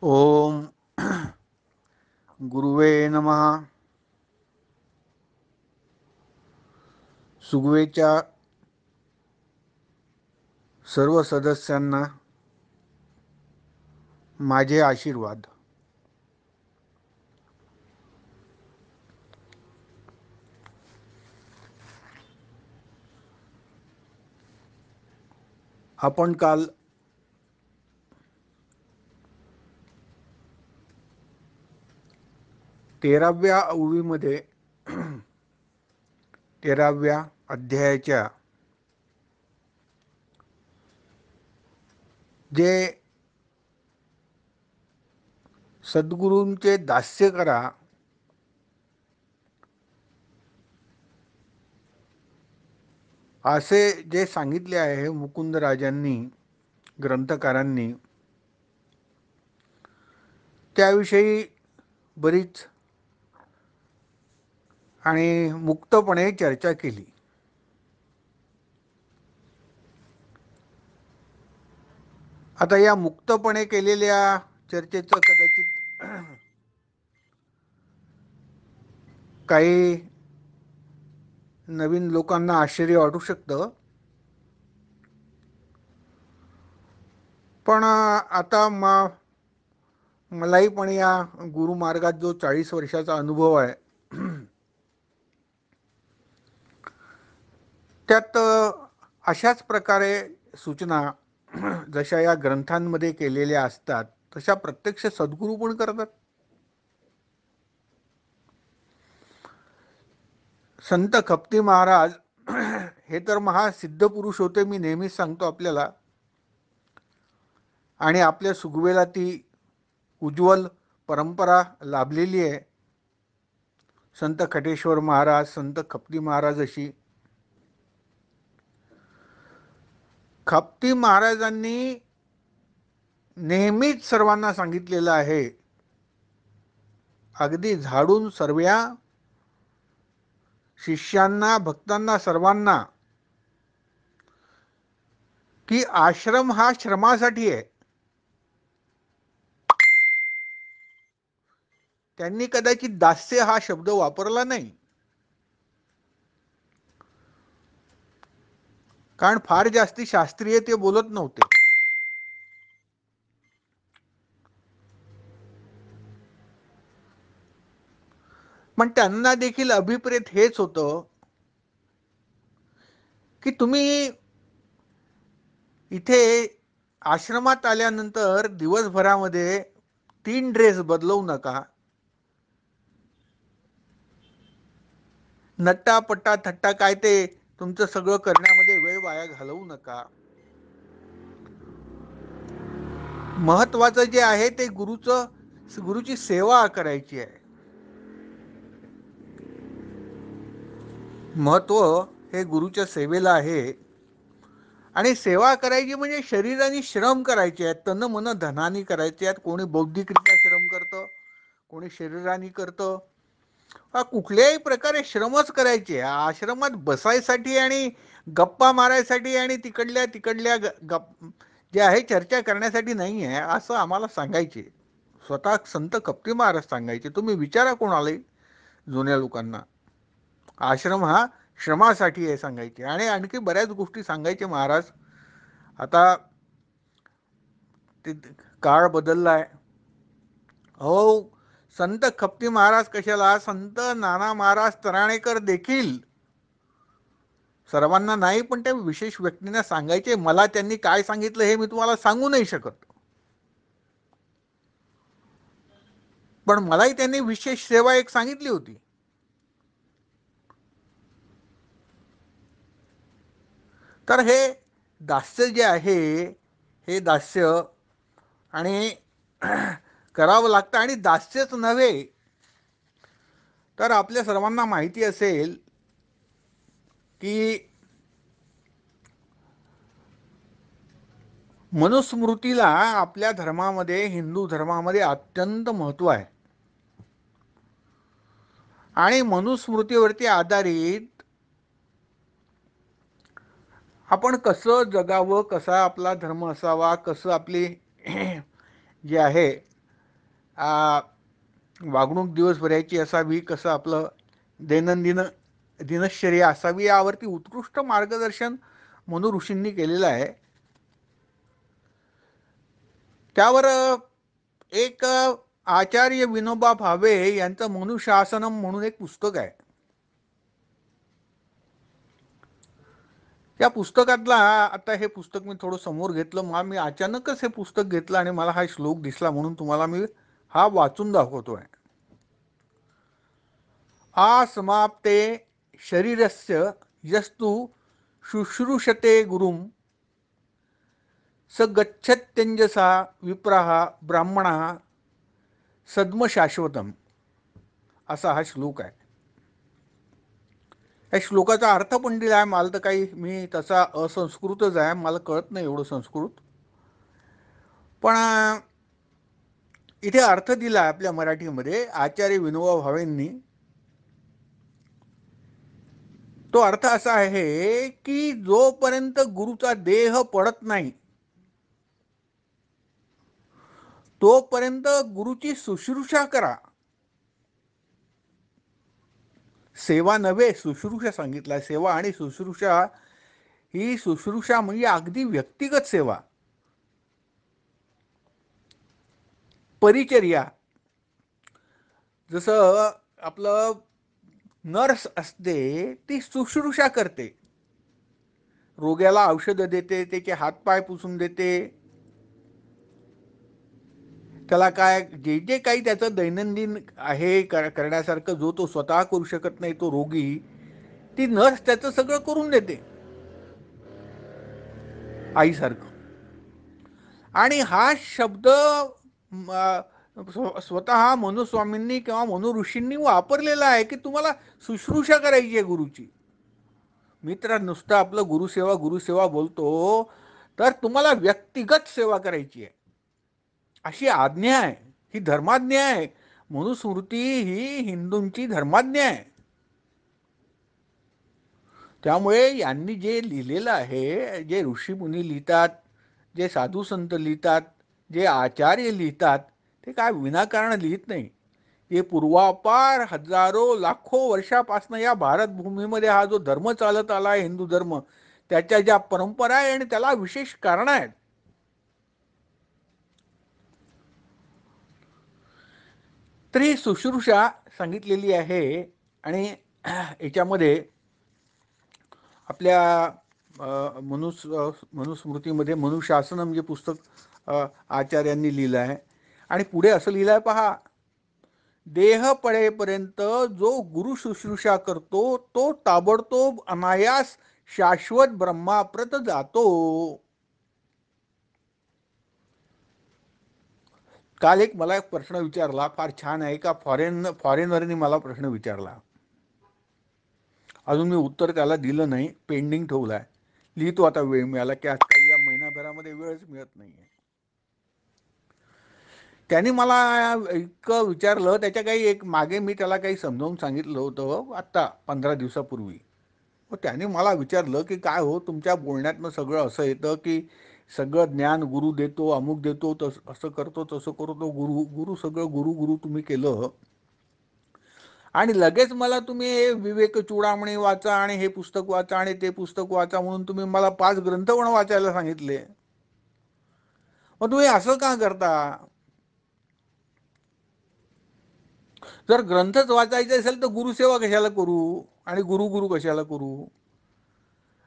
ओम गुरुवे नमः. सुगवेच्या सर्व सदस्यांना माझे आशीर्वाद. आपण काल तेराव्या ओवीमध्ये 13व्या अध्यायाच्या जे सद्गुरूंचे दास्य करा असे जे सांगितले आहे मुकुंदराजांनी, ग्रंथकारांनी, त्याविषयी बरीच आणि मुक्तपणे चर्चा केली. आता या मुक्तपणे केलेल्या चर्चेचं कदाचित काही नवीन लोकांना आश्चर्य वाटू शकतं, पण आता मलाही पण या गुरुमार्गात जो 40 वर्षाचा अनुभव आहे त्यात अशाच प्रकारे सूचना जशा या ग्रंथांमध्ये केलेल्या असतात तशा प्रत्यक्ष सद्गुरू पण करतात. संत खप्ती महाराज हे तर महासिद्ध पुरुष होते, मी नेहमीच सांगतो आपल्याला, आणि आपल्या सुगवेला ती उज्ज्वल परंपरा लाभलेली आहे. संत खटेश्वर महाराज, संत खप्ती महाराज अशी. खप्ती महाराजांनी नेहमीच सर्वांना सांगितलेलं आहे, अगदी झाडून सर्व्या शिष्यांना, भक्तांना, सर्वांना, की आश्रम हा श्रमासाठी आहे. त्यांनी कदाचित दास्य हा शब्द वापरला नाही, कारण फार जास्ती शास्त्रीय ते बोलत नव्हते. पण त्यांना देखील अभिप्रेत हेच होतं की तुम्ही इथे आश्रमात आल्यानंतर दिवसभरामध्ये 3 ड्रेस बदलवू नका. नट्टा पट्टा थट्टा काय ते तुमचं सगळं करण्यामध्ये वेळ वाया घालवू नका. महत्वाचं जे आहे ते गुरुची सेवा करायची आहे. महत्व हे गुरुच्या सेवेला आहे. आणि सेवा करायची म्हणजे शरीराने श्रम करायचे आहेत, तन मन धनानी करायचे आहेत. कोणी बौद्धिकरित्या श्रम करतं, कोणी शरीराने करतं. कुठल्याही प्रकारे श्रमच करायचे. आश्रमात बसायसाठी आणि गप्पा मारायसाठी आणि तिकडल्या जे आहे चर्चा करण्यासाठी नाही आहे असं आम्हाला सांगायचे. स्वतः संत खप्ती महाराज सांगायचे. तुम्ही विचारा कोणालाही, जुन्या लोकांना, आश्रम हा श्रमासाठी आहे सांगायचे. आणि आणखी बऱ्याच गोष्टी सांगायचे महाराज. आता काळ बदललाय. हो, संत खप्ती महाराज कशाला, संत नाना महाराज तराणेकर देखील सर्वांना नाही पण त्या विशेष व्यक्तींना सांगायचे. मला त्यांनी काय सांगितलं हे मी तुम्हाला सांगू नाही शकत, पण मलाही त्यांनी विशेष सेवा एक सांगितली होती. तर हे दास्य जे आहे हे दास्य आणि करावं लागतं. आणि दास्यच नव्हे तर आपल्या सर्वांना माहिती असेल की मनुस्मृतीला आपल्या धर्मामध्ये, हिंदू धर्मामध्ये अत्यंत महत्त्व आहे. आणि मनुस्मृतीवरती आधारित आपण कसं जगावं, कसा आपला धर्म असावा, कसं आपली जे आहे वागणूक दिवसभराची असावी, कसं आपलं दैनंदिन दिनश्चर्या असावी, यावरती उत्कृष्ट मार्गदर्शन मनु ऋषींनी केलेलं आहे. त्यावर एक आचार्य विनोबा भावे यांचं मनुशासनम म्हणून एक पुस्तक आहे. या पुस्तकातला, आता हे पुस्तक मी थोडं समोर घेतलं, मी अचानकच हे पुस्तक घेतलं आणि मला हा श्लोक दिसला म्हणून तुम्हाला मी हा वाचून दाखवतोय. समाप्ते शरीरस्य यस्तु शुश्रूषते गुरुम स गच्छत्यंजसा विप्राह ब्राह्मणः सद्म शाश्वतम, असा हा श्लोक आहे. या श्लोकाचा अर्थ पण दिला आहे. मला तर काही, मी तसा असंस्कृतच आहे, मला कळत नाही एवढं संस्कृत, पण इथे अर्थ दिला आहे आपल्या मराठीमध्ये आचार्य विनोबा भावेंनी. तो अर्थ असा आहे की जोपर्यंत गुरुचा देह पडत नाही तोपर्यंत गुरुची शुश्रूषा करा. सेवा नव्हे, शुश्रूषा सांगितला. सेवा आणि शुश्रूषा, ही शुश्रूषा म्हणजे अगदी व्यक्तिगत सेवा, परिचर्या. जसं आपलं नर्स असते, ती शुश्रूषा करते, रोग्याला औषध देते, त्याचे हातपाय पुसून देते, त्याला काय जे जे काही त्याचं दैनंदिन आहे करण्यासारखं, जो तो स्वतः करू शकत नाही तो रोगी, ती नर्स त्याचं सगळं करून देते आईसारखं. आणि हा शब्द स्वतः मनुस्वामींनी किंवा मनु ऋषींनी वापरलेला आहे की तुम्हाला शुश्रूषा करायची आहे गुरुची. मित्र नुसतं आपलं गुरुसेवा गुरुसेवा बोलतो, तर तुम्हाला व्यक्तिगत सेवा करायची आहे, अशी आज्ञा आहे. ही धर्माज्ञा आहे. मनुस्मृती ही हिंदूंची धर्माज्ञा आहे. त्यामुळे यांनी जे लिहिलेलं आहे, जे ऋषीमुनी लिहितात, जे साधू संत लिहितात, जे आचार्य लिहितात, ते काय विनाकारण लिहित नाही. हे पूर्वापार हजारो लाखो वर्षापासून या भारत भूमीमध्ये हा जो धर्म चालत आला आहे, हिंदू धर्म, त्याच्या ज्या परंपरा आहे आणि त्याला विशेष कारण आहेत. तरी शुश्रूषा सांगितलेली आहे. आणि याच्यामध्ये आपल्या मनुस्मृतीमध्ये मनुशासन म्हणजे पुस्तक आचार्यांनी लिहिलं आहे. आणि पुढे असं लिहिलं आहे पहा, देह पडेपर्यंत जो गुरु शुश्रूषा करतो तो ताबडतोब अनायास शाश्वत ब्रह्माप्रत जातो. काल एक मला एक प्रश्न विचारला, फार छान आहे, का फॉरेनरनी मला प्रश्न विचारला, अजून मी उत्तर त्याला दिलं नाही, पेंडिंग ठेवलं आहे. लिहितो आता वेळ मिळाला की, आजकाल या महिनाभरामध्ये वेळच मिळत नाही आहे. त्यांनी मला इतकं विचारलं, त्याच्या काही एक मागे मी त्याला काही समजावून सांगितलं होतं आत्ता 15 दिवसापूर्वी. मग त्याने मला विचारलं की काय हो, तुमच्या बोलण्यातनं सगळं असं येतं की सगळं ज्ञान गुरु देतो, अमुक देतो, असं करतो, तसं करतो, गुरु गुरु सगळं गुरु गुरु तुम्ही केलं, आणि लगेच मला तुम्ही विवेक चूडामणी वाचा आणि हे पुस्तक वाचा आणि ते पुस्तक वाचा म्हणून तुम्ही मला 5 ग्रंथ पण वाचायला सांगितले. मग तुम्ही असं का करता? जर ग्रंथच वाचायचे असेल तर गुरुसेवा कशाला करू आणि गुरु गुरु कशाला करू?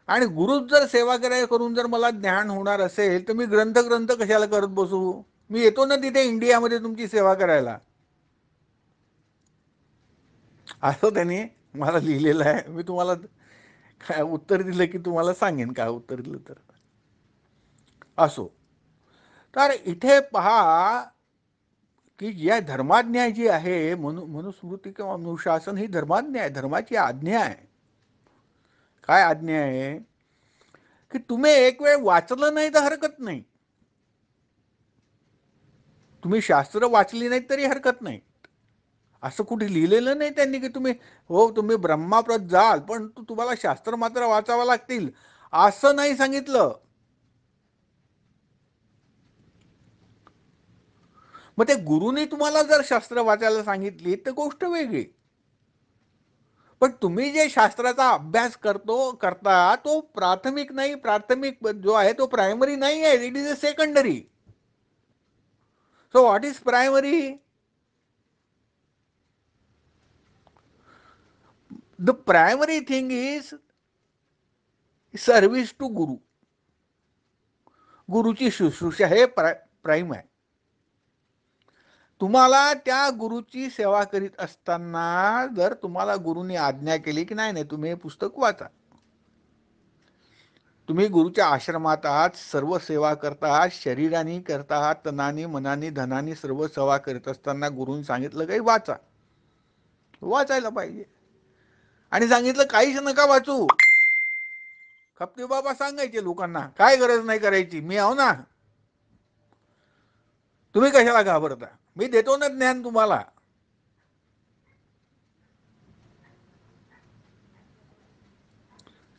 आणि गुरुच जर सेवा करून जर मला ज्ञान होणार असेल तर मी ग्रंथ ग्रंथ कशाला करत बसू? मी येतो ना तिथे इंडियामध्ये तुमची सेवा करायला. असं त्यांनी मला लिहिलेलं आहे. मी तुम्हाला काय उत्तर दिलं की तुम्हाला सांगेन काय उत्तर दिलं तर. असो, तर इथे पहा की या धर्माज्ञा जी आहे, मनुस्मृती किंवा अनुशासन ही धर्माज्ञा आहे, धर्माची आज्ञा आहे. काय आज्ञा आहे की तुम्ही एक वेळ वाचलं नाही तर हरकत नाही, तुम्ही शास्त्र वाचली नाही तरी हरकत नाही. असं कुठे लिहिलेलं नाही त्यांनी की तुम्ही हो तुम्ही ब्रह्माप्रत जाल पण तुम्हाला शास्त्र मात्र वाचावं लागतील, असं नाही सांगितलं. मग ते गुरुनी तुम्हाला जर शास्त्र वाचायला सांगितली तर गोष्ट वेगळी, पण तुम्ही जे शास्त्राचा अभ्यास करता तो प्राथमिक नाही, प्राथमिक जो आहे तो प्रायमरी नाही आहे, it is a secondary. So what is primary? The primary thing is service to guru. गुरुची शुश्रूषा हे प्राईम आहे. तुम्हाला त्या गुरुची सेवा करीत असताना जर तुम्हाला गुरुनी आज्ञा केली की नाही तुम्ही हे पुस्तक वाचा, तुम्ही गुरुच्या आश्रमात आहात, सर्व सेवा करता आहात, शरीराने करता आहात, तनाने मनाने धनाने सर्व सेवा करत असताना गुरुनी सांगितलं काही वाचा, वाचायला पाहिजे. आणि सांगितलं काहीच नका वाचू. खपते बाबा सांगायचे लोकांना काय गरज नाही करायची, मी आहो ना, तुम्ही कशाला घाबरता, मी देतो ना ज्ञान तुम्हाला.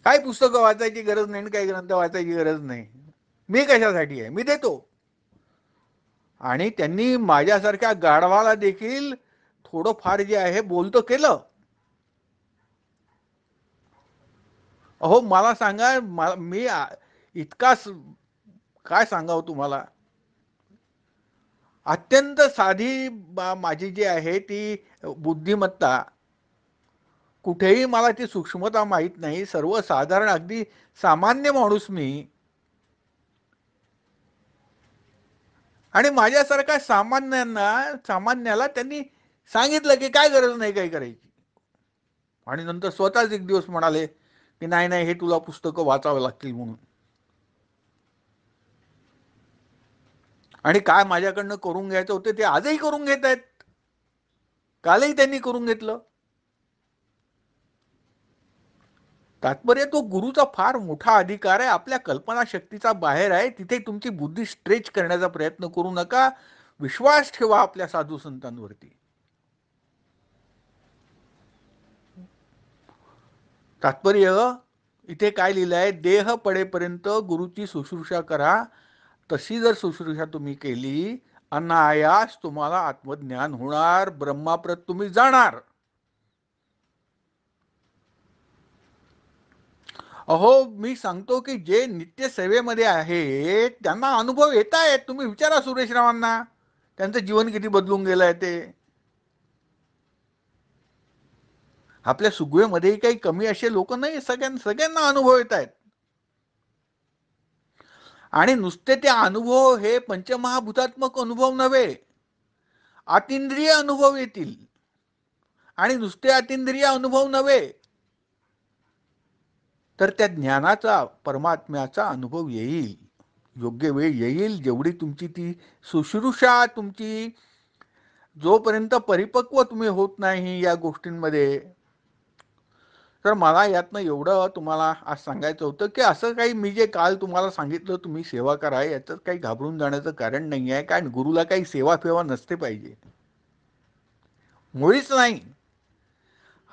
काय पुस्तकं वाचायची गरज नाही, काही ग्रंथ वाचायची गरज नाही, मी कशासाठी आहे, मी देतो. आणि त्यांनी माझ्यासारख्या गाढवाला देखील थोडंफार जे आहे बोलतं केलं. अहो मला सांगा, मी इतका काय सांगावं तुम्हाला, अत्यंत साधी माझी जी आहे ती बुद्धिमत्ता, कुठेही मला ती सूक्ष्मता माहीत नाही, सर्वसाधारण अगदी सामान्य माणूस मी. आणि माझ्यासारख्या सामान्याला त्यांनी सांगितलं की काय गरज नाही काही करायची. आणि नंतर स्वतःच एक दिवस म्हणाले की नाही नाही हे तुला पुस्तकं वाचावं लागतील म्हणून. आणि काय माझ्याकडनं करून घ्यायचं होतं ते आजही करून घेत आहेत, कालही त्यांनी करून घेतलं. तात्पर्य तो गुरुचा फार मोठा अधिकार आहे, आपल्या कल्पनाशक्तीचा बाहेर आहे, तिथे तुमची बुद्धी स्ट्रेच करण्याचा प्रयत्न करू नका, विश्वास ठेवा आपल्या साधू संतांवरती. तात्पर्य इथे काय लिहिलं आहे, देह पडेपर्यंत गुरुची शुश्रूषा करा. तशी जर शुश्रूषा तुम्ही केली, अनायास तुम्हाला आत्मज्ञान होणार, ब्रह्माप्रत तुम्ही जाणार. अहो मी सांगतो की जे नित्य सेवेमध्ये आहेत त्यांना अनुभव येत आहेत. तुम्ही विचारा सुरेश रावांना, त्यांचं जीवन किती बदलून गेलं आहे ते. आपल्या सुगवेमध्येही काही कमी असे लोक नाही, सगळ्यांना अनुभव येत आहेत. आणि नुसते ते अनुभव हे पंचमहाभूतात्मक अनुभव नव्हे, अतिंद्रिय अनुभव येतील. आणि नुसते अतिंद्रिय अनुभव नव्हे, तर त्या ज्ञानाचा, परमात्म्याचा अनुभव येईल, योग्य वेळ येईल. जेवढी तुमची ती शुश्रूषा, तुमची जोपर्यंत परिपक्व तुम्ही होत नाही या गोष्टींमध्ये. तर मला यातनं एवढं तुम्हाला आज सांगायचं होतं की असं काही मी जे काल तुम्हाला सांगितलं तुम्ही सेवा करा, याचं काही घाबरून जाण्याचं कारण नाही आहे. कारण गुरुला काही सेवा फेवा नसते पाहिजे, मुळीच नाही.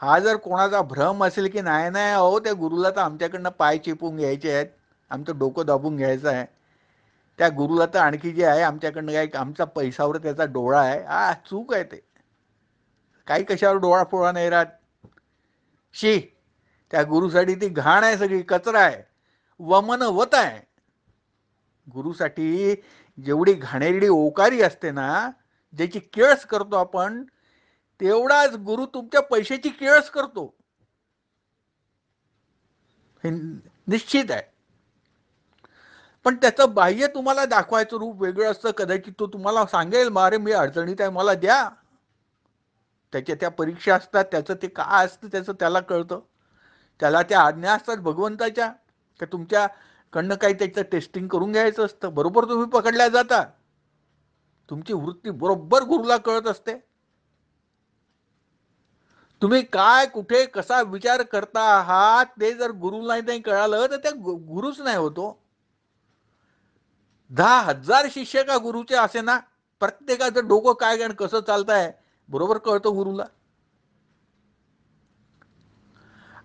हा जर कोणाचा भ्रम असेल की नाही नाही अहो त्या गुरुला तर आमच्याकडनं पाय चेपून घ्यायचे आहेत, आमचं डोकं दाबून घ्यायचं आहे, त्या गुरुला तर आणखी जे आहे आमच्याकडनं काय आमचा पैशावर त्याचा डोळा आहे, हा चूक आहे. ते काही कशावर डोळा फोळा नाही राहत. शी, त्या गुरुसाठी ती घाण आहे, सगळी कचरा आहे, वमन वत आहे. गुरुसाठी जेवढी घाणेरडी ओकारी असते ना, ज्याची केळस करतो आपण, तेवढाच गुरु तुमच्या पैशाची केळस करतो, हे निश्चित आहे. पण त्याचं बाह्य तुम्हाला दाखवायचं रूप वेगळं असतं. कदाचित तो तुम्हाला सांगेल अरे मी अडचणीत आहे मला द्या, त्याच्या त्या परीक्षा असतात, त्याचं ते काय असतं त्याचं त्याला कळतं, त्याला त्या आज्ञा असतात भगवंताच्या, की तुमच्याकडनं काही त्याचं टेस्टिंग करून घ्यायचं असतं. बरोबर तुम्ही पकडल्या जाता, तुमची वृत्ती बरोबर गुरुला कळत असते. तुम्ही काय कुठे कसा विचार करता आहात ते जर गुरुला नाही कळालं तर त्या गुरुच नाही होतो. 10,000 शिष्य का गुरुचे असे ना, प्रत्येकाचं डोकं काय आणि कसं चालतंय बरोबर कळतं गुरुला.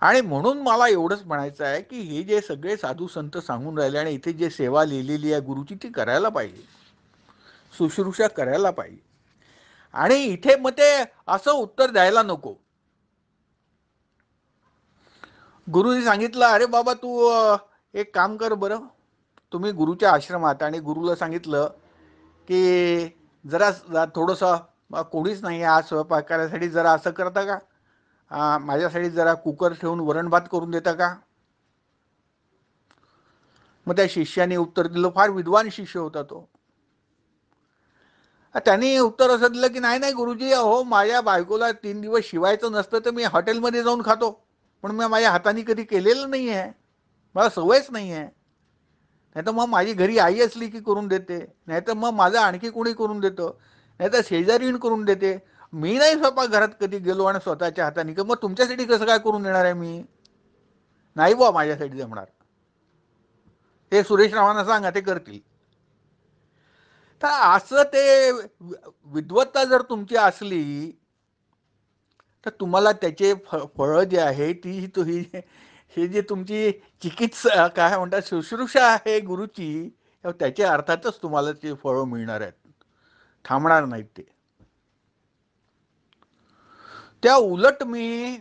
आणि म्हणून मला एवढंच म्हणायचं आहे की हे जे सगळे साधू संत सांगून राहिले आणि इथे जे सेवा लिहिलेली आहे गुरुची ती करायला पाहिजे, शुश्रूषा करायला पाहिजे. आणि इथे मग ते असं उत्तर द्यायला नको. गुरुजी सांगितलं, अरे बाबा तू एक काम कर बरं, तुम्ही गुरुच्या आश्रमात, आणि गुरुला सांगितलं की जरा थोडंसं कोणीच नाही आज स्वयंपाक करायसाठी, जरा असं करता का, माझ्यासाठी जरा कुकर ठेवून वरण भात करून देता का. मग त्या शिष्याने उत्तर दिलं, फार विद्वान शिष्य होता तो. त्यांनी उत्तर असं दिलं की नाही नाही गुरुजी, अहो माझ्या बायकोला 3 दिवस शिवायचं नसतं तर मी हॉटेलमध्ये जाऊन खातो, पण मी माझ्या हाताने कधी केलेलं नाही आहे, मला सवयच नाही आहे. नाही तर मग माझी घरी आई असली की करून देते, नाही तर मग माझं आणखी कोणी करून देतं, नाही तर शेजारीण करून देते. मी नाही स्वयंपाक घरात कधी गेलो आणि स्वतःच्या हाताने, मग तुमच्यासाठी कसं काय करून देणार आहे मी. नाही बुवा माझ्यासाठी जमणार, हे सुरेश रावांना सांगा, ते करतील. तर असं ते विद्वत्ता जर तुमची असली तर तुम्हाला त्याचे फळं जे आहे ती तुम्ही, हे जे तुमची चिकित्सा काय म्हणतात शुश्रूषा आहे गुरुची, त्याच्या अर्थातच तुम्हाला ते फळं मिळणार आहेत, थांबणार नाहीत ते. त्या उलट मी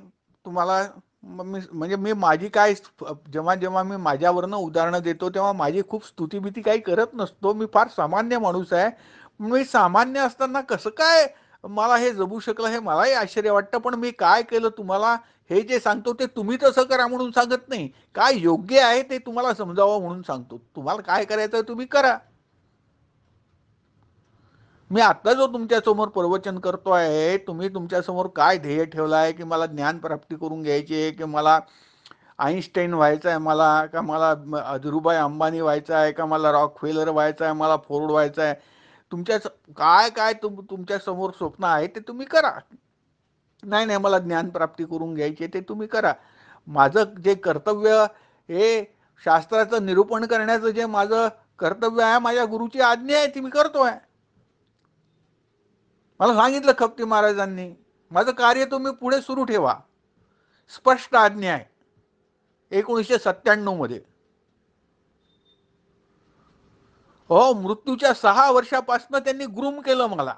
तुम्हाला म्हणजे मी माझी काय, जेव्हा जेव्हा मी माझ्यावरनं उदाहरणं देतो तेव्हा माझी खूप स्तुतीभीती काही करत नसतो. मी फार सामान्य माणूस आहे. मी सामान्य असताना कसं काय मला हे जमू शकलं हे मलाही आश्चर्य वाटतं. पण मी काय केलं तुम्हाला हे जे सांगतो ते तुम्ही तसं करा म्हणून सांगत नाही, काय योग्य आहे ते तुम्हाला समजावं म्हणून सांगतो. तुम्हाला काय करायचं तुम्ही करा. मी आता जो तुमच्या समोर प्रवचन करतो आहे, तुम्ही तुमच्या समोर काय ध्येय ठेवला आहे की मला ज्ञान प्राप्ती करून घ्यायची आहे, की मला आईन्स्टाईन व्हायचं आहे, मला का मला धीरूभाई अंबानी व्हायचं आहे, का मला रॉकफेलर व्हायचं आहे, मला फोर्ड व्हायचं आहे, तुमच्या काय काय तुमच्या समोर स्वप्न आहे ते तुम्ही करा. नाही नाही मला ज्ञानप्राप्ती करून घ्यायची ते तुम्ही करा. माझं जे कर्तव्य हे शास्त्राचं निरूपण करण्याचं जे माझं कर्तव्य आहे, माझ्या गुरुची आज्ञा आहे ती मी करतो आहे. मला सांगितलं खपती महाराजांनी, माझं कार्य तुम्ही पुढे सुरू ठेवा, स्पष्ट आज्ञा आहे 1997 मध्ये. हो, मृत्यूच्या 6 वर्षापासून त्यांनी ग्रूम केलं मला.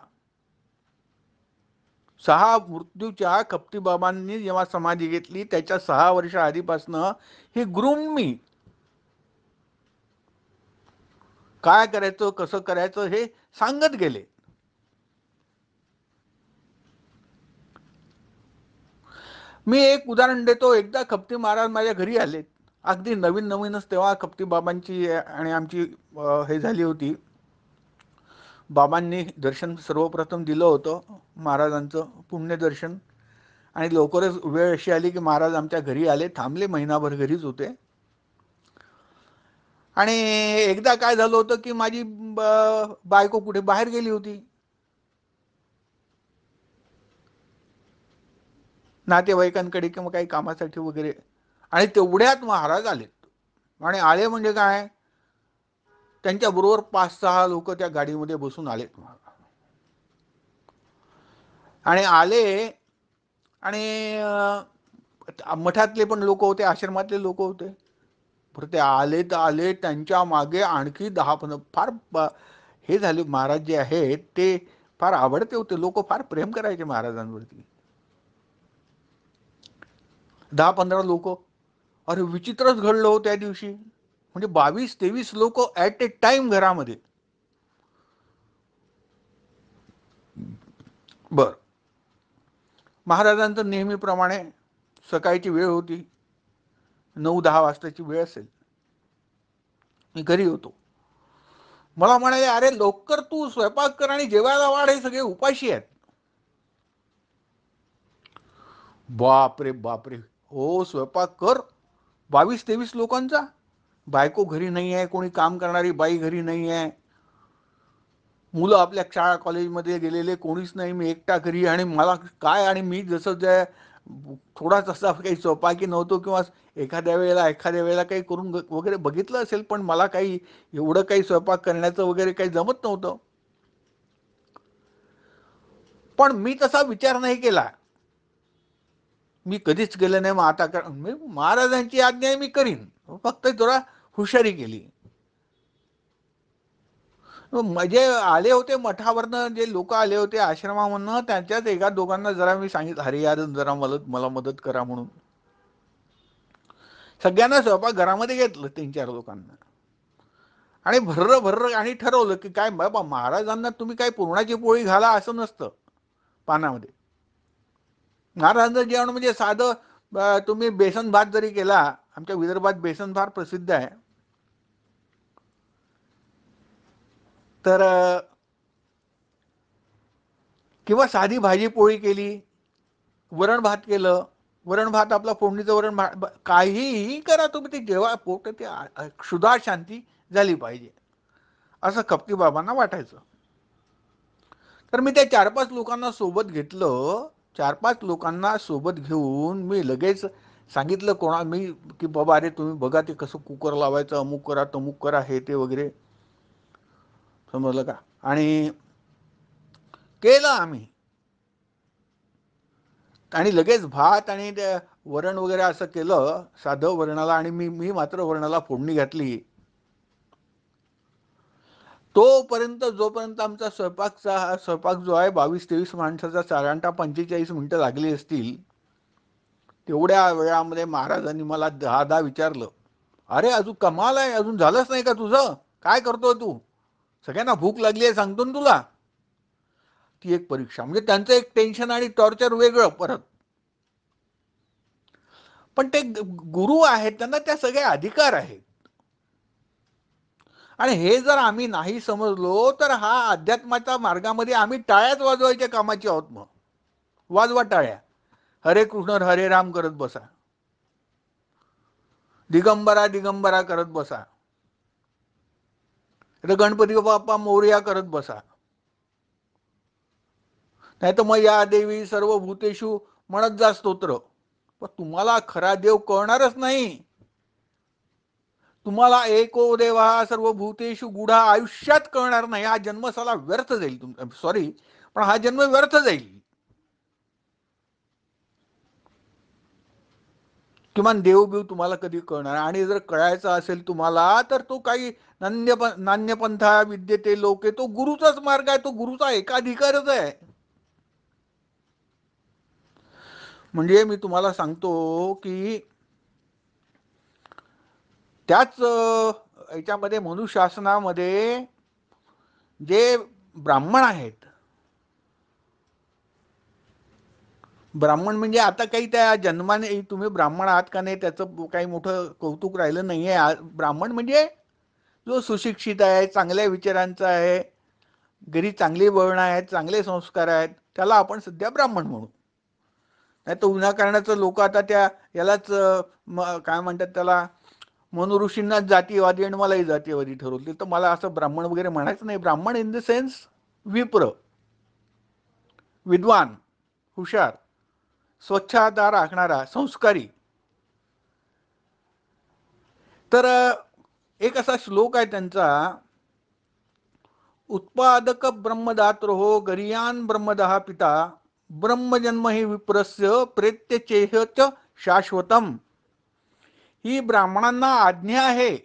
मृत्यूच्या खपती बाबांनी जेव्हा समाधी घेतली त्याच्या 6 वर्ष आधीपासून ही ग्रूम मी, काय करायचं कसं करायचं हे सांगत गेले. मी एक उदाहरण देतो. एकदा खपती महाराज माझ्या घरी आले, अगदी नवीन नवीनच तेव्हा खपती बाबांची आणि आमची हे झाली होती. बाबांनी दर्शन सर्वप्रथम दिलं होतं महाराजांचं पुण्यदर्शन, आणि लवकरच वेळ अशी आली की महाराज आमच्या घरी आले, थांबले, महिनाभर घरीच होते. आणि एकदा काय झालं होतं की माझी बायको कुठे बाहेर गेली होती, नातेवाईकांकडे किंवा काही कामासाठी वगैरे, आणि तेवढ्यात महाराज आले. आणि आले म्हणजे काय, त्यांच्याबरोबर 5-6 लोक त्या गाडीमध्ये बसून आले. आणि आले, आणि मठातले पण लोक होते, आश्रमातले लोक होते. तर ते आले तर आले, त्यांच्या मागे आणखी 10-15 फार हे झाले. महाराज जे आहेत ते फार आवडते होते, लोक फार प्रेम करायचे महाराजांवरती. 10-15 लोक. अरे विचित्रच घडलं हो त्या दिवशी. म्हणजे 22-23 लोक ऍट ए टाइम घरामध्ये. बर, महाराजांचं नेहमीप्रमाणे सकाळची वेळ होती, 9-10 वाजताची वेळ असेल. मी घरी होतो. मला म्हणाले, अरे लवकर तू स्वयंपाक कर आणि जेवायला वाढ, हे सगळे उपाशी आहेत. बापरे बापरे, हो स्वयंपाक कर. 22-23 लोकांचा, बायको घरी नाही आहे, कोणी काम करणारी बाई घरी नाही आहे, मुलं आपल्या शाळा कॉलेजमध्ये गेलेले कोणीच नाही, मी एकटा घरी. आणि मला काय, आणि मी जसं जे थोडाच असा काही स्वयंपाकी नव्हतो, किंवा एखाद्या वेळेला काही करून वगैरे बघितलं असेल, पण मला काही एवढं काही स्वयंपाक करण्याचं वगैरे काही जमत नव्हतं. पण मी तसा विचार नाही केला, मी कधीच केलं नाही. मग आता मी महाराजांची आज्ञा आहे मी करीन, फक्त जरा हुशारी केली. म्हणजे आले होते मठावरनं जे लोक आले होते आश्रमामधनं, त्यांच्याच एका दोघांना जरा मी सांगितलं, अरे यार जरा मला मदत करा म्हणून. सगळ्यांना स्वयंपाक घरामध्ये घेतलं 3-4 लोकांना, आणि भर्र भर्र, आणि ठरवलं की काय बाबा महाराजांना तुम्ही काय पुरणाची पोळी घाला असं नसतं पानामध्ये. महाराजांचं जेवण म्हणजे साधं, तुम्ही बेसन भात जरी केला, आमच्या विदर्भात बेसन फार प्रसिद्ध आहे, तर किंवा साधी भाजी पोळी केली, वरण भात केलं, वरण भात आपला फोडणीचं वरण भात, काहीही करा तुम्ही, ते जेव्हा पोट ते क्षुधा शांती झाली पाहिजे असं कपटी बाबांना वाटायचं. तर मी त्या 4-5 लोकांना सोबत घेतलं. 4-5 लोकांना सोबत घेऊन मी लगेच सांगितलं मी की बाबा अरे तुम्ही बघा ते कसं कुकर लावायचं, अमुक करा तमुक करा, हे ते वगैरे, समजलं का. आणि केलं आम्ही, आणि लगेच भात आणि वरण वगैरे असं केलं साधं वरणाला, आणि मी मात्र वरणाला फोडणी घातली. तोपर्यंत जोपर्यंत आमचा स्वयंपाक जो आहे 22-23 माणसाचा साधारणतः 45 मिनिटं लागली असतील, तेवढ्या वेळामध्ये महाराजांनी मला 10-10 विचारलं, अरे अजून कमाल आहे, अजून झालंच नाही का तुझं, काय करतोय तू, सगळ्यांना भूक लागली आहे सांगतो ना तुला. ती एक परीक्षा, म्हणजे त्यांचं एक टेन्शन आणि टॉर्चर वेगळं परत. पण ते गुरु आहेत, त्यांना त्या सगळे अधिकार आहेत. आणि हे जर आम्ही नाही समजलो तर हा अध्यात्माच्या मार्गामध्ये आम्ही टाळ्याच वाजवायच्या कामाची आहोत. मग वाजवा टाळ्या, हरे कृष्ण हरे राम करत बसा, दिगंबरा दिगंबरा करत बसा, गणपती बाप्पा मोरया करत बसा, नाही तर मग या देवी सर्व भूतेषु म्हणत जा स्तोत्र. पण तुम्हाला खरा देव कळणारच नाही. तुम्हाला एको देवा सर्व भूतेषु गुढा आयुष्यात कळणार नाही. हा जन्म साला व्यर्थ जाईल तुमचा, सॉरी पण हा जन्म व्यर्थ जाईल. किमान देवबीव तुम्हाला कधी कळणार, आणि जर कळायचं असेल तुम्हाला तर तो काही नान्यपंथा विद्यते लोके, तो गुरुचाच मार्ग आहे, तो गुरुचा एकाधिकारच आहे. म्हणजे मी तुम्हाला सांगतो की त्याच याच्यामध्ये मनुशासनामध्ये जे ब्राह्मण आहेत, ब्राह्मण म्हणजे आता काही त्या जन्माने तुम्ही ब्राह्मण आहात का नाही त्याचं काही मोठं कौतुक राहिलं नाहीये. ब्राह्मण म्हणजे जो सुशिक्षित आहे, चांगल्या विचारांचा आहे, घरी चांगली वळणं आहेत, चांगले संस्कार आहेत, त्याला आपण सध्या ब्राह्मण म्हणू. नाही तर विनाकारणाचं लोक आता त्या यालाच काय म्हणतात त्याला, मनु ऋषींनाच जातीवादी आणि मलाही जातीवादी ठरवले. तर मला असं ब्राह्मण वगैरे म्हणायचं नाही. ब्राह्मण इन द सेन्स विप्र, विद्वान, हुशार, स्वच्छता राखणारा, संस्कारी. तर एक असा श्लोक आहे त्यांचा, उत्पादक ब्रह्मदात्रो गरियान ब्रह्मदहा पिता, ब्रह्मजन्म ही विप्रस्य प्रेत्यचेह च शाश्वतम. ही ब्राह्मणांना आज्ञा आहे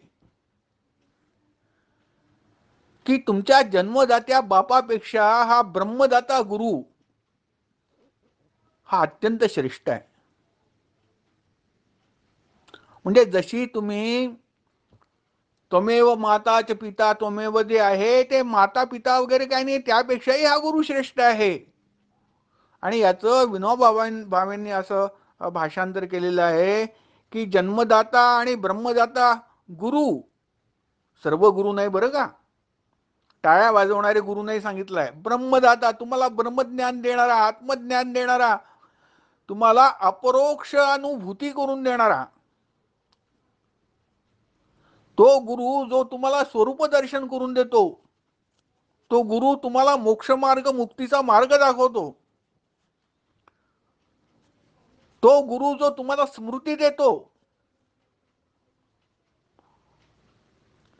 की तुमच्या जन्मदात्या बापापेक्षा हा ब्रह्मदाता गुरु हा अत्यंत श्रेष्ठ आहे. म्हणजे जशी तुम्ही त्वमेव माता च पिता त्वमेव जे आहे ते माता पिता वगैरे काही नाही, त्यापेक्षाही हा गुरु श्रेष्ठ आहे. आणि याचं विनोबा भावेंनी असं भाषांतर केलेलं आहे की जन्मदाता आणि ब्रह्मदाता गुरु, सर्व गुरु नाही बरं का, टाळ्या वाजवणारे गुरु नाही सांगितलंय. ब्रह्मदाता, तुम्हाला ब्रह्मज्ञान देणारा, आत्मज्ञान देणारा, तुम्हाला अपरोक्ष अनुभूती करून देणारा तो गुरु, जो तुम्हाला स्वरूप दर्शन करून देतो, तो गुरु तुम्हाला मोक्ष मार्ग, मुक्तीचा मार्ग दाखवतो, तो गुरु जो तुम्हाला स्मृती देतो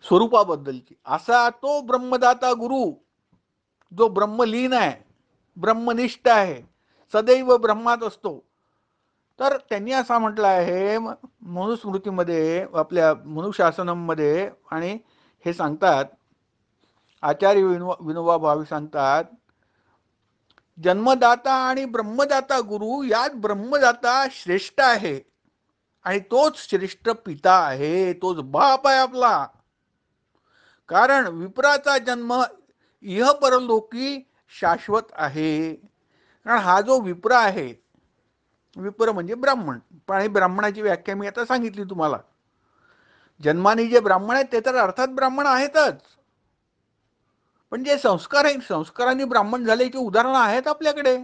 स्वरूपाबद्दलची, असा तो ब्रह्मदाता गुरु जो ब्रह्मलीन आहे, ब्रह्मनिष्ठ आहे, सदैव ब्रह्मात असतो. तर त्यांनी असा म्हटलं आहे मनुस्मृतीमध्ये, आपल्या मनुशासनमध्ये, आणि हे सांगतात आचार्य विनोबा भावे सांगतात, जन्मदाता आणि ब्रह्मदाता गुरु यात ब्रह्मदाता श्रेष्ठ आहे आणि तोच श्रेष्ठ पिता आहे, तोच बाप आहे आपला. कारण विप्राचा जन्म इह परलोकी शाश्वत आहे. कारण हा जो विप्र आहे, विप्र म्हणजे ब्राह्मण, पण आणि ब्राह्मणाची व्याख्या मी आता सांगितली तुम्हाला. जन्माने जे ब्राह्मण आहेत ते तर अर्थात ब्राह्मण आहेतच, पण जे संस्कार आहेत, संस्कारांनी ब्राह्मण झाल्याची उदाहरणं आहेत आपल्याकडे.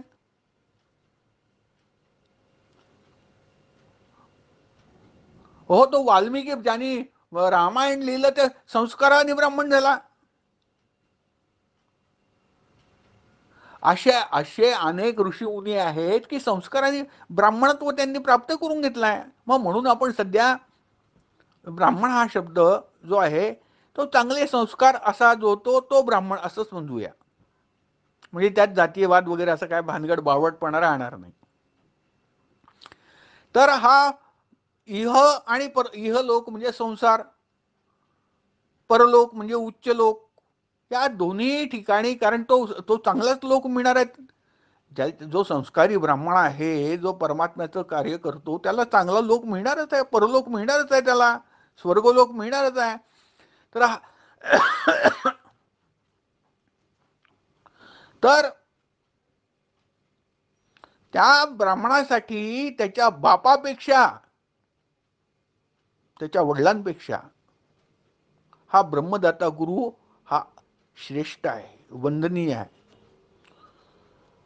हो, तो वाल्मिकी ज्यांनी रामायण लिहिलं ते संस्काराने ब्राह्मण झाला. असे असे अनेक ऋषी मुनी आहेत की संस्काराने ब्राह्मणत्व त्यांनी प्राप्त करून घेतलाय. मग म्हणून आपण सध्या ब्राह्मण हा शब्द जो आहे तो चांगले संस्कार असा जो तो ब्राह्मण असंच म्हणूया. म्हणजे त्यात जातीयवाद वगैरे असं काय भानगड बावटपणा राहणार नाही. तर हा इह आणि इह लोक म्हणजे संसार, परलोक म्हणजे उच्च लोक, या दोन्ही ठिकाणी कारण तो तो चांगलाच लोक मिळणार आहेत. जो संस्कारी ब्राह्मण आहे, जो परमात्म्याचं कार्य करतो, त्याला चांगला लोक मिळणारच आहे, परलोक मिळणारच आहे, त्याला स्वर्गलोक मिळणारच आहे. तर तर त्या ब्राह्मणासाठी त्याच्या बापापेक्षा, त्याच्या वडिलांपेक्षा हा ब्रह्मदाता गुरु हा श्रेष्ठ आहे, वंदनीय आहे.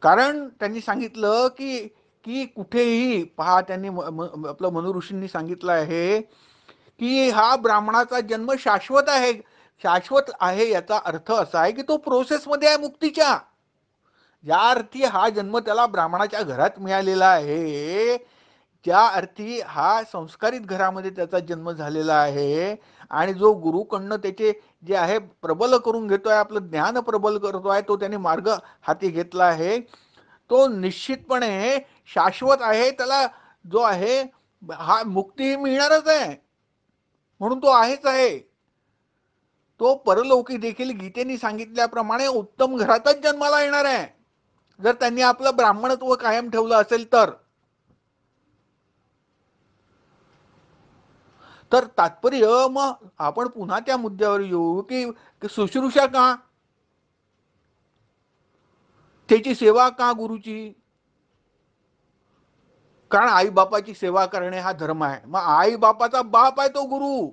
कारण त्यांनी सांगितलं की की कुठेही पहा, त्यांनी आपलं मनु ऋषींनी सांगितलं आहे की हा ब्राह्मणाचा जन्म शाश्वत आहे. शाश्वत आहे याचा अर्थ असा आहे की तो प्रोसेसमध्ये आहे मुक्तीच्या. ज्या अर्थी हा जन्म त्याला ब्राह्मणाच्या घरात मिळालेला आहे, त्या अर्थी हा संस्कारित घरामध्ये त्याचा जन्म झालेला आहे. आणि जो गुरुकडनं त्याचे जे आहे प्रबल करून घेतोय, आपलं ज्ञान प्रबल करतोय, तो त्याने मार्ग हाती घेतला आहे, तो निश्चितपणे शाश्वत आहे. त्याला जो आहे हा मुक्ती मिळणारच आहे, म्हणून तो आहेच आहे. तो परलौकी देखील गीतेने सांगितल्याप्रमाणे उत्तम घरातच जन्माला येणार आहे, जर त्यांनी आपलं ब्राह्मणत्व कायम ठेवलं असेल तर. तर तात्पर्य मग आपण पुन्हा त्या मुद्द्यावर येऊ की शुश्रूषा का, त्याची सेवा का गुरुची. कारण आई बापाची सेवा करणे हा धर्म आहे. मग आई बापाचा बाप आहे तो गुरु,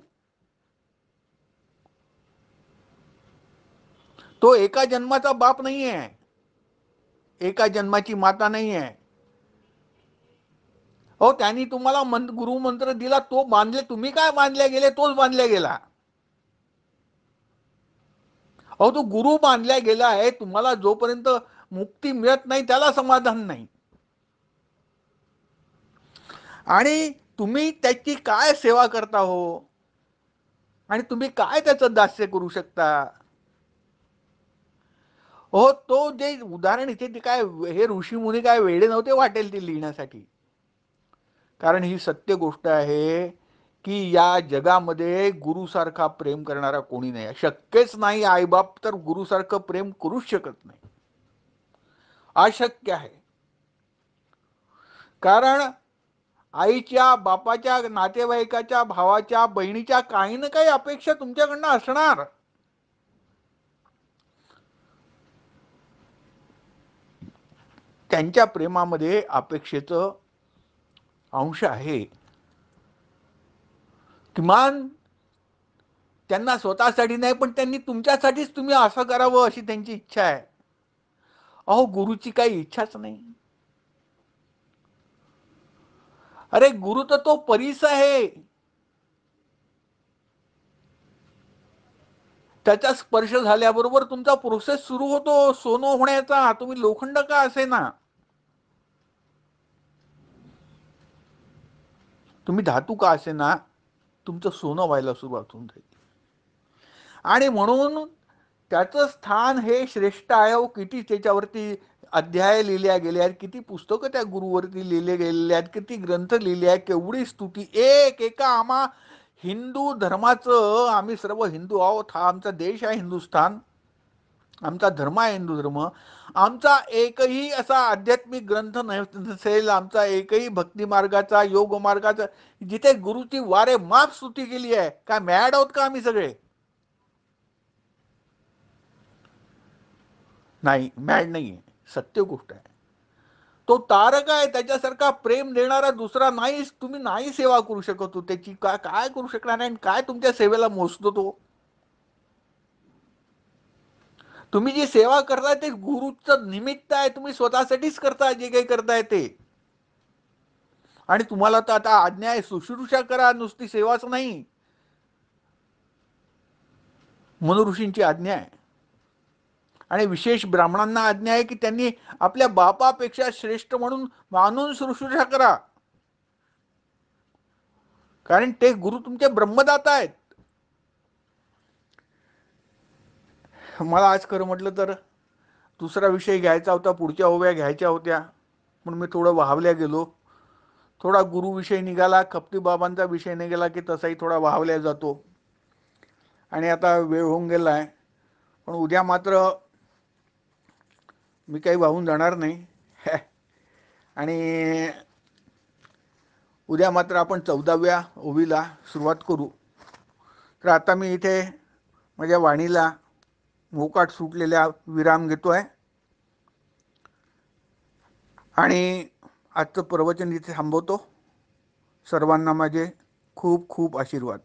तो एका जन्माचा बाप नाही आहे, एका जन्माची माता नाही आहे. हो, त्यांनी तुम्हाला गुरु मंत्र दिला, तो बांधले, तुम्ही काय बांधल्या गेले, तोच बांधल्या गेला. अहो, तो गुरु बांधल्या गेला आहे. तुम्हाला जोपर्यंत मुक्ती मिळत नाही त्याला समाधान नाही. आणि तुम्ही त्याची काय सेवा करता हो, आणि तुम्ही काय त्याचं दास्य करू शकता. हो, तो जे उदाहरण इथे ते काय, हे ऋषी मुनी काय वेडे नव्हते वाटेल ते लिहिण्यासाठी. कारण ही सत्य गोष्ट आहे की या जगामध्ये गुरुसारखा प्रेम करणारा कोणी नाही, शक्यच नाही. आईबाप तर गुरुसारखं प्रेम करूच शकत नाही, अशक्य आहे. कारण आईच्या, बापाच्या, नातेवाईकाच्या, भावाच्या, बहिणीच्या काही ना काही अपेक्षा तुमच्याकडनं असणार. त्यांच्या प्रेमामध्ये अपेक्षेचं अंश आहे. किमान त्यांना स्वतःसाठी नाही, पण त्यांनी तुमच्यासाठीच तुम्ही असं करावं अशी त्यांची इच्छा आहे. अहो, गुरुची काही इच्छाच नाही. अरे, गुरु तर तो परीस आहे, त्याचा स्पर्श झाल्याबरोबर तुमचा प्रोसेस सुरू होतो सोनं होण्याचा. तुम्ही लोखंड का असे ना, तुम्ही धातू का असे ना, तुमचं सोनं व्हायला सुरुवात होऊन जाईल. आणि म्हणून त्याचं स्थान हे श्रेष्ठ आहे. किती त्याच्यावरती अध्याय लिहिल्या गेले आहेत, किती पुस्तकं त्या गुरुवरती लिहिले गेलेले आहेत, किती ग्रंथ लिहिले आहेत, केवढी स्तुती. एका आम्हा हिंदू धर्माचं, आम्ही सर्व हिंदू आहोत, हा आमचा देश आहे हिंदुस्थान, आमचा धर्म आहे हिंदू धर्म. आमचा एकही असा आध्यात्मिक ग्रंथ नसेल, आमचा एकही भक्ती मार्गाचा, योग मार्गाचा, जिथे गुरुची वारे माप स्तुती केली आहे. काय मॅड आहोत का आम्ही सगळे? नाही, मॅड नाही आहे, सत्य गोष्ट आहे. तो तारक आहे, त्याच्यासारखा प्रेम देणारा दुसरा नाहीच. तुम्ही नाही सेवा करू शकत हो त्याची. काय करू शकणार नाही, काय तुमच्या सेवेला मोजतो तो? तुम्ही जी सेवा करताय ते गुरुचं निमित्त आहे. तुम्ही स्वतःसाठीच करताय जे काही करताय ते. आणि तुम्हाला तर आता आज्ञा आहे, शुश्रूषा करा, नुसती सेवाच नाही. मनु ऋषींची आज्ञा आहे. आणि विशेष ब्राह्मणांना आज्ञा आहे की त्यांनी आपल्या बापापेक्षा श्रेष्ठ म्हणून मानून शुश्रूषा करा. कारण ते गुरु तुमचे ब्रह्मदाता आहेत. मला आज खरं म्हटलं तर दुसरा विषय घ्यायचा होता, पुढच्या ओव्या घ्यायच्या होत्या, म्हणून मी थोडं वाहवल्या गेलो. थोडा गुरु विषय निघाला, खपती बाबांचा विषय निघाला की तसाही थोडा वाहवल्या जातो. आणि आता वेळ होऊन गेला आहे, पण उद्या मात्र मी काही वाहून जाणार नाही. आणि उद्या मात्र आपण 14व्या ओवीला सुरुवात करू. तर आता मी इथे माझ्या वाणीला मोकाट सुटलेल्या विराम घेतोय आणि आजचं प्रवचन इथे थांबवतो. सर्वांना माझे खूप खूप आशीर्वाद.